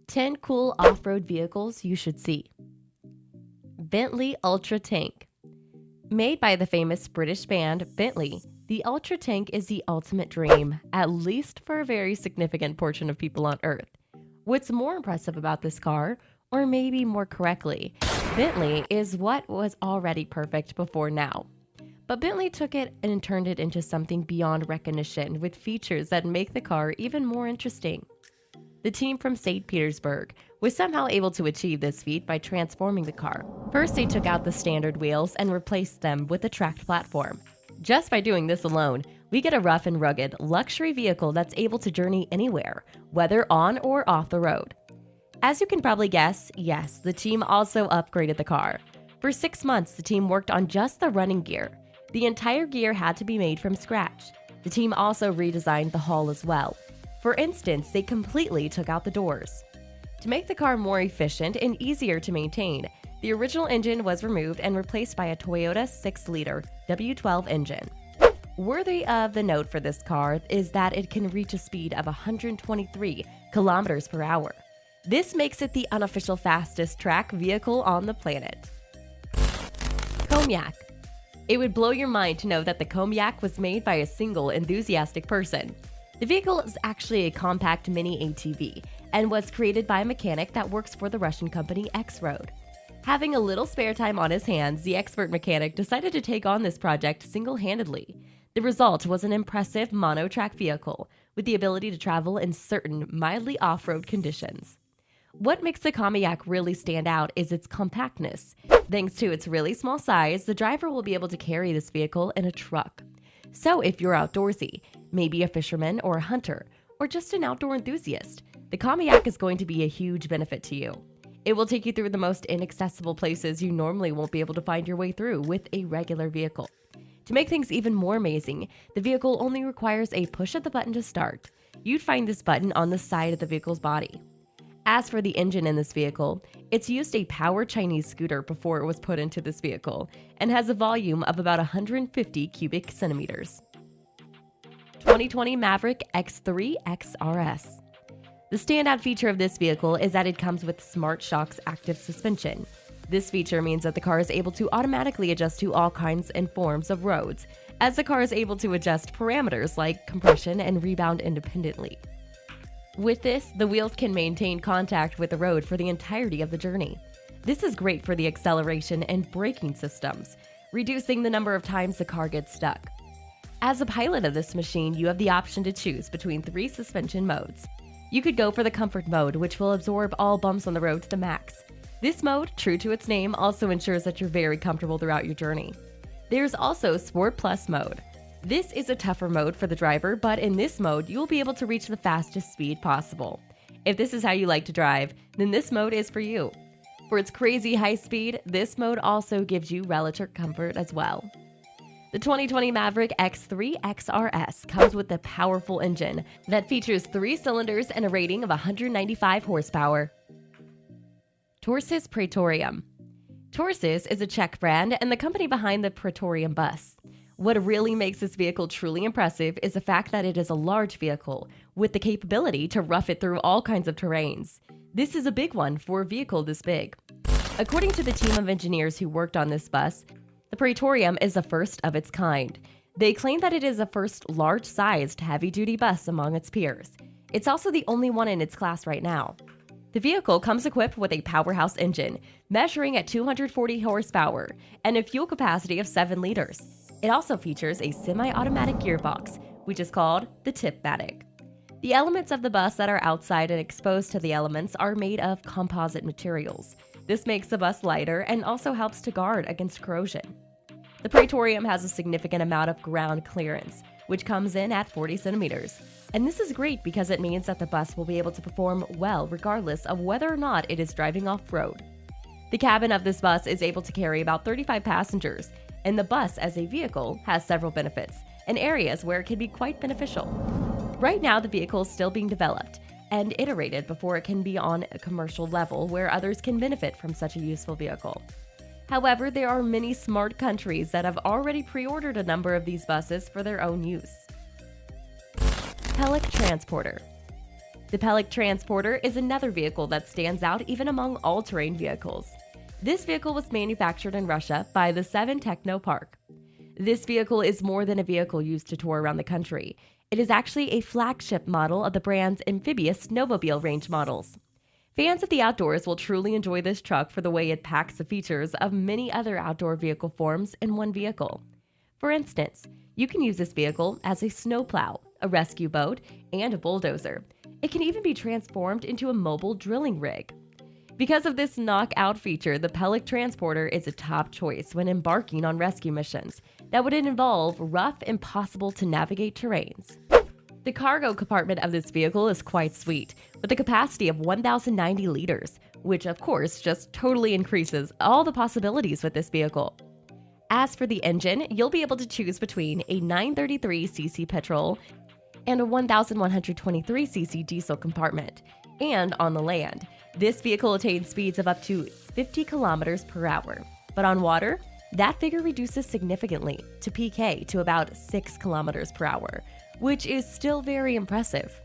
10 cool off-road vehicles you should see. Bentley Ultra Tank. Made by the famous British band Bentley, the Ultra Tank is the ultimate dream, at least for a very significant portion of people on Earth. What's more impressive about this car, or maybe more correctly, Bentley is what was already perfect before now. But Bentley took it and turned it into something beyond recognition with features that make the car even more interesting. The team from St. Petersburg was somehow able to achieve this feat by transforming the car. First, they took out the standard wheels and replaced them with a tracked platform. Just by doing this alone, we get a rough and rugged luxury vehicle that's able to journey anywhere, whether on or off the road. As you can probably guess, yes, the team also upgraded the car. For 6 months, the team worked on just the running gear. The entire gear had to be made from scratch. The team also redesigned the hull as well. For instance, they completely took out the doors. To make the car more efficient and easier to maintain, the original engine was removed and replaced by a Toyota 6-liter W12 engine. Worthy of the note for this car is that it can reach a speed of 123 kilometers per hour. This makes it the unofficial fastest track vehicle on the planet. Cognac. It would blow your mind to know that the Cognac was made by a single enthusiastic person. The vehicle is actually a compact mini ATV and was created by a mechanic that works for the Russian company X-Road. Having a little spare time on his hands, the expert mechanic decided to take on this project single-handedly. The result was an impressive mono-track vehicle with the ability to travel in certain mildly off-road conditions. What makes the Cognac really stand out is its compactness. Thanks to its really small size, the driver will be able to carry this vehicle in a truck. So if you're outdoorsy, maybe a fisherman or a hunter, or just an outdoor enthusiast, the Cognac is going to be a huge benefit to you. It will take you through the most inaccessible places you normally won't be able to find your way through with a regular vehicle. To make things even more amazing, the vehicle only requires a push of the button to start. You'd find this button on the side of the vehicle's body. As for the engine in this vehicle, it's used a power Chinese scooter before it was put into this vehicle and has a volume of about 150 cubic centimeters. 2020 Maverick X3 XRS. The standout feature of this vehicle is that it comes with Smart Shock's active suspension. This feature means that the car is able to automatically adjust to all kinds and forms of roads, as the car is able to adjust parameters like compression and rebound independently. With this, the wheels can maintain contact with the road for the entirety of the journey. This is great for the acceleration and braking systems, reducing the number of times the car gets stuck. As a pilot of this machine, you have the option to choose between 3 suspension modes. You could go for the comfort mode, which will absorb all bumps on the road to the max. This mode, true to its name, also ensures that you're very comfortable throughout your journey. There's also Sport Plus mode. This is a tougher mode for the driver, but in this mode, you'll be able to reach the fastest speed possible. If this is how you like to drive, then this mode is for you. For its crazy high speed, this mode also gives you relative comfort as well. The 2020 Maverick X3 XRS comes with a powerful engine that features 3 cylinders and a rating of 195 horsepower. Torsis Praetorium. Torsis is a Czech brand and the company behind the Praetorium bus. What really makes this vehicle truly impressive is the fact that it is a large vehicle with the capability to rough it through all kinds of terrains. This is a big one for a vehicle this big. According to the team of engineers who worked on this bus, the Praetorium is the first of its kind. They claim that it is the first large-sized heavy-duty bus among its peers. It's also the only one in its class right now. The vehicle comes equipped with a powerhouse engine, measuring at 240 horsepower, and a fuel capacity of 7 liters. It also features a semi-automatic gearbox, which is called the Tipmatic. The elements of the bus that are outside and exposed to the elements are made of composite materials. This makes the bus lighter and also helps to guard against corrosion. The Praetorium has a significant amount of ground clearance, which comes in at 40 centimeters. And this is great because it means that the bus will be able to perform well regardless of whether or not it is driving off-road. The cabin of this bus is able to carry about 35 passengers, and the bus as a vehicle has several benefits and areas where it can be quite beneficial. Right now, the vehicle is still being developed and iterated before it can be on a commercial level where others can benefit from such a useful vehicle. However, there are many smart countries that have already pre-ordered a number of these buses for their own use. Pelec Transporter. The Pellet Transporter is another vehicle that stands out even among all-terrain vehicles. This vehicle was manufactured in Russia by the 7 Techno Park. This vehicle is more than a vehicle used to tour around the country. It is actually a flagship model of the brand's amphibious snowmobile range models. Fans of the outdoors will truly enjoy this truck for the way it packs the features of many other outdoor vehicle forms in one vehicle. For instance, you can use this vehicle as a snowplow, a rescue boat, and a bulldozer. It can even be transformed into a mobile drilling rig. Because of this knockout feature, the Pellet Transporter is a top choice when embarking on rescue missions that would involve rough, impossible-to-navigate terrains. The cargo compartment of this vehicle is quite sweet, with a capacity of 1,090 liters, which of course just totally increases all the possibilities with this vehicle. As for the engine, you'll be able to choose between a 933cc petrol and a 1,123cc diesel compartment. And on the land, this vehicle attains speeds of up to 50 kilometers per hour. But on water, that figure reduces significantly to PK to about 6 kilometers per hour, which is still very impressive.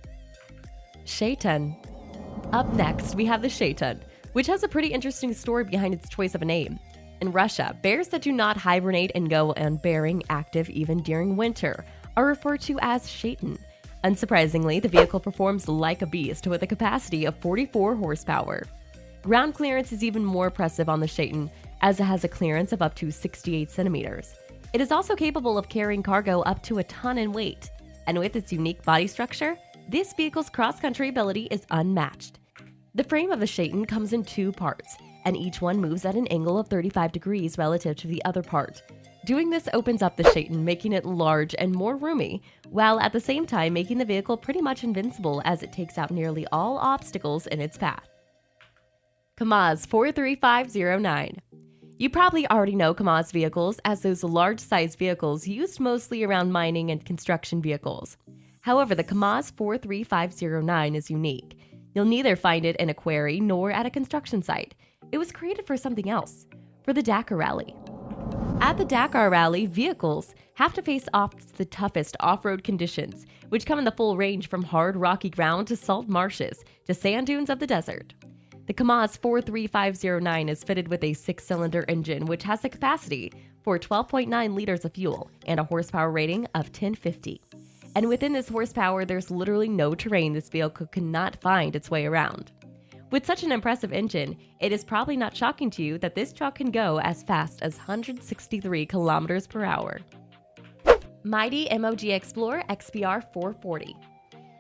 Shaitan. Up next, we have the Shaitan, which has a pretty interesting story behind its choice of a name. In Russia, bears that do not hibernate and go on bearing active even during winter are referred to as Shaitan. Unsurprisingly, the vehicle performs like a beast with a capacity of 44 horsepower. Ground clearance is even more impressive on the Shaitan, as it has a clearance of up to 68 centimeters. It is also capable of carrying cargo up to a ton in weight, and with its unique body structure, this vehicle's cross-country ability is unmatched. The frame of the Shaitan comes in 2 parts, and each one moves at an angle of 35 degrees relative to the other part. Doing this opens up the Shaitan, making it large and more roomy, while at the same time making the vehicle pretty much invincible as it takes out nearly all obstacles in its path. KAMAZ 43509. You probably already know KAMAZ vehicles as those large-sized vehicles used mostly around mining and construction vehicles. However, the KAMAZ 43509 is unique. You'll neither find it in a quarry nor at a construction site. It was created for something else, for the Dakar Rally. At the Dakar Rally, vehicles have to face off the toughest off-road conditions, which come in the full range from hard rocky ground to salt marshes to sand dunes of the desert. The KAMAZ 43509 is fitted with a 6-cylinder engine, which has the capacity for 12.9 liters of fuel and a horsepower rating of 1050. And within this horsepower, there's literally no terrain this vehicle cannot find its way around. With such an impressive engine, it is probably not shocking to you that this truck can go as fast as 163 kilometers per hour. Mighty MOG Explorer XPR 440.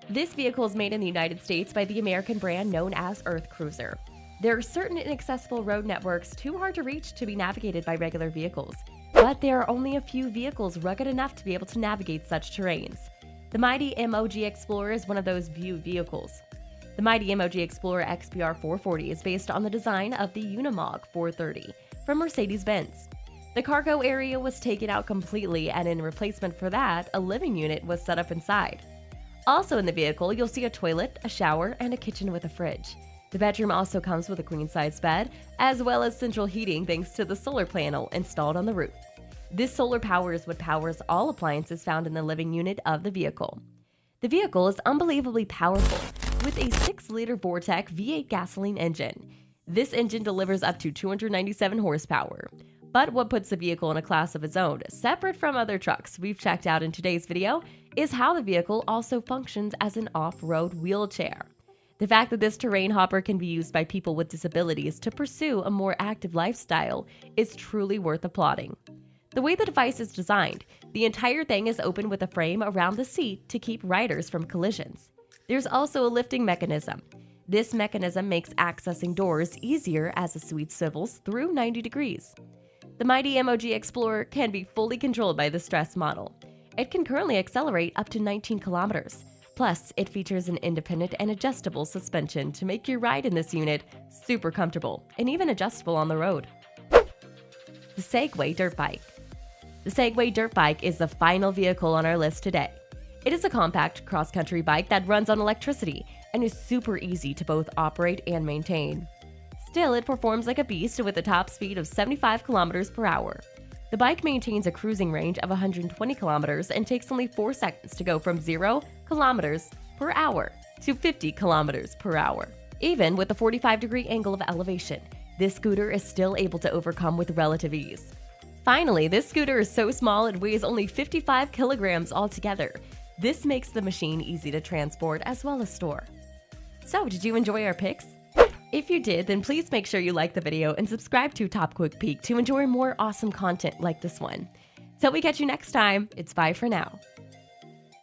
This vehicle is made in the United States by the American brand known as Earth Cruiser. There are certain inaccessible road networks too hard to reach to be navigated by regular vehicles, but there are only a few vehicles rugged enough to be able to navigate such terrains. The Mighty MOG Explorer is one of those few vehicles. The Mighty MOG Explorer XPR 440 is based on the design of the Unimog 430 from Mercedes-Benz. The cargo area was taken out completely, and in replacement for that, a living unit was set up inside. Also in the vehicle, you'll see a toilet, a shower, and a kitchen with a fridge. The bedroom also comes with a queen-size bed, as well as central heating thanks to the solar panel installed on the roof. This solar power is what powers all appliances found in the living unit of the vehicle. The vehicle is unbelievably powerful, with a 6-liter Vortec V8 gasoline engine. This engine delivers up to 297 horsepower. But what puts the vehicle in a class of its own, separate from other trucks we've checked out in today's video, is how the vehicle also functions as an off-road wheelchair. The fact that this terrain hopper can be used by people with disabilities to pursue a more active lifestyle is truly worth applauding. The way the device is designed, the entire thing is open with a frame around the seat to keep riders from collisions. There's also a lifting mechanism. This mechanism makes accessing doors easier as the suite swivels through 90 degrees. The Mighty MOG Explorer can be fully controlled by the Stress model. It can currently accelerate up to 19 kilometers. Plus, it features an independent and adjustable suspension to make your ride in this unit super comfortable and even adjustable on the road. The Segway Dirt Bike. The Segway Dirt Bike is the final vehicle on our list today. It is a compact cross-country bike that runs on electricity and is super easy to both operate and maintain. Still, it performs like a beast with a top speed of 75 kilometers per hour. The bike maintains a cruising range of 120 kilometers and takes only 4 seconds to go from 0 kilometers per hour to 50 kilometers per hour. Even with the 45-degree angle of elevation, this scooter is still able to overcome with relative ease. Finally, this scooter is so small it weighs only 55 kilograms altogether. This makes the machine easy to transport as well as store. So, did you enjoy our picks? If you did, then please make sure you like the video and subscribe to Top Quick Peek to enjoy more awesome content like this one. Till we catch you next time, it's bye for now.